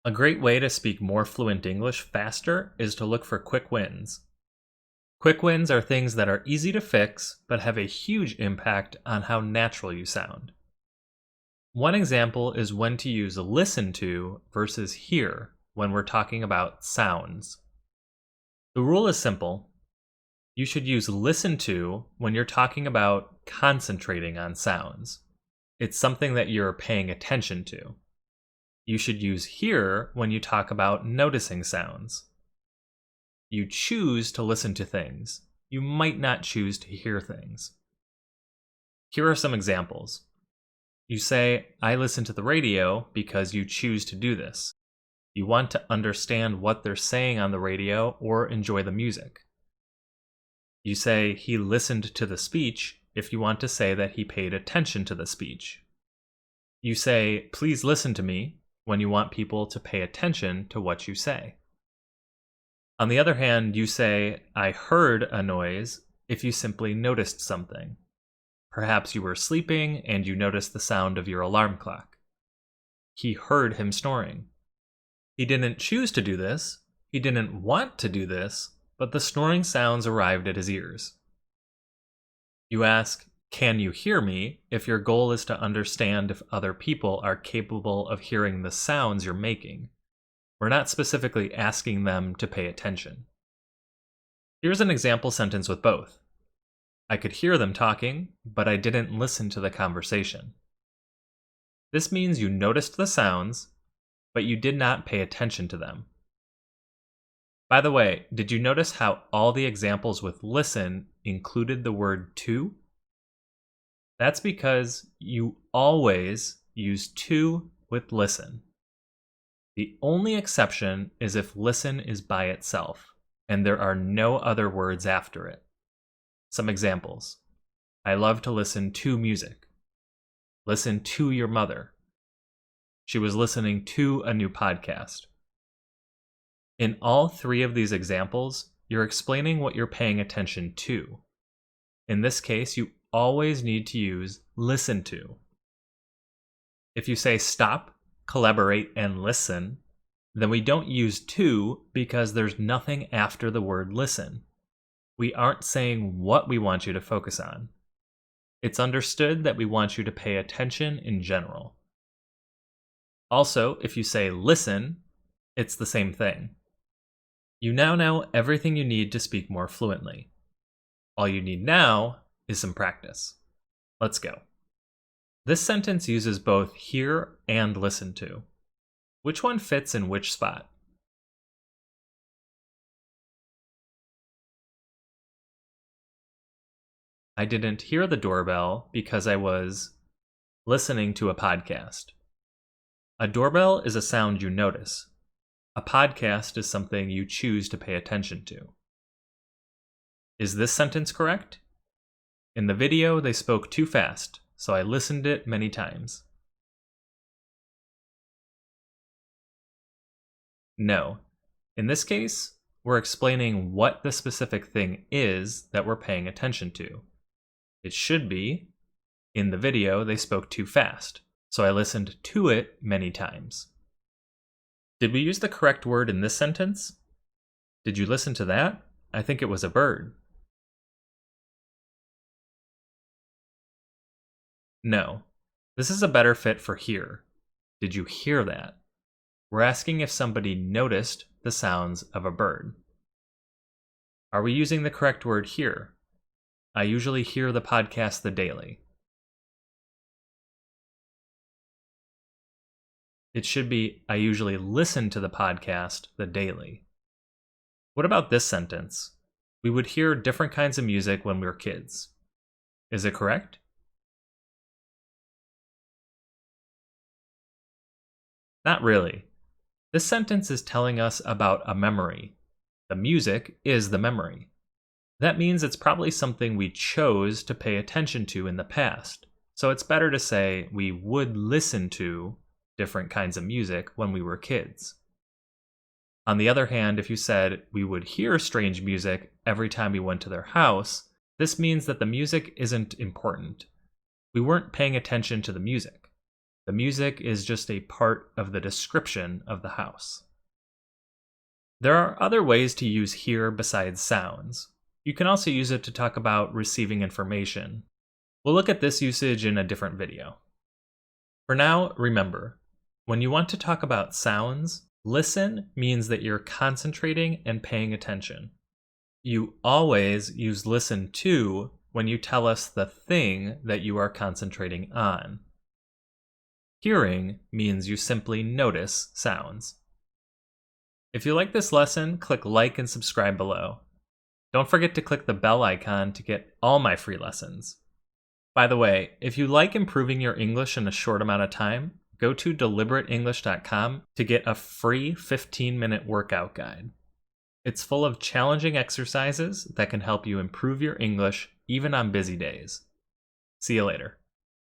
A great way to speak more fluent English faster is to look for quick wins. Quick wins are things that are easy to fix but have a huge impact on how natural you sound. One example is when to use listen to versus hear when we're talking about sounds. The rule is simple. You should use listen to when you're talking about concentrating on sounds. It's something that you're paying attention to. You should use hear when you talk about noticing sounds. You choose to listen to things. You might not choose to hear things. Here are some examples. You say, I listen to the radio because you choose to do this. You want to understand what they're saying on the radio or enjoy the music. You say, he listened to the speech if you want to say that he paid attention to the speech. You say, please listen to me when you want people to pay attention to what you say. On the other hand, you say, I heard a noise if you simply noticed something. Perhaps you were sleeping and you noticed the sound of your alarm clock. He heard him snoring. He didn't choose to do this, he didn't want to do this, but the snoring sounds arrived at his ears. You ask, can you hear me, if your goal is to understand if other people are capable of hearing the sounds you're making. We're not specifically asking them to pay attention. Here's an example sentence with both. I could hear them talking, but I didn't listen to the conversation. This means you noticed the sounds, but you did not pay attention to them. By the way, did you notice how all the examples with listen included the word to? That's because you always use to with listen. The only exception is if listen is by itself, and there are no other words after it. Some examples. I love to listen to music. Listen to your mother. She was listening to a new podcast. In all three of these examples, you're explaining what you're paying attention to. In this case, you always need to use listen to. If you say stop, collaborate, and listen, then we don't use to because there's nothing after the word listen. We aren't saying what we want you to focus on. It's understood that we want you to pay attention in general. Also, if you say listen, it's the same thing. You now know everything you need to speak more fluently. All you need now is some practice. Let's go. This sentence uses both hear and listen to. Which one fits in which spot? I didn't hear the doorbell because I was listening to a podcast. A doorbell is a sound you notice. A podcast is something you choose to pay attention to. Is this sentence correct? In the video, they spoke too fast, so I listened it many times. No. In this case, we're explaining what the specific thing is that we're paying attention to. It should be, in the video, they spoke too fast, so I listened to it many times. Did we use the correct word in this sentence? Did you listen to that? I think it was a bird. No. This is a better fit for hear. Did you hear that? We're asking if somebody noticed the sounds of a bird. Are we using the correct word here? I usually hear the podcast The Daily. It should be, I usually listen to the podcast The Daily. What about this sentence? We would hear different kinds of music when we were kids. Is it correct? Not really. This sentence is telling us about a memory. The music is the memory. That means it's probably something we chose to pay attention to in the past. So it's better to say we would listen to different kinds of music when we were kids. On the other hand, if you said we would hear strange music every time we went to their house, this means that the music isn't important. We weren't paying attention to the music. The music is just a part of the description of the house. There are other ways to use hear besides sounds. You can also use it to talk about receiving information. We'll look at this usage in a different video. For now, remember, when you want to talk about sounds, listen means that you're concentrating and paying attention. You always use listen to when you tell us the thing that you are concentrating on. Hearing means you simply notice sounds. If you like this lesson, click like and subscribe below. Don't forget to click the bell icon to get all my free lessons. By the way, if you like improving your English in a short amount of time, go to deliberateenglish.com to get a free 15-minute workout guide. It's full of challenging exercises that can help you improve your English even on busy days. See you later.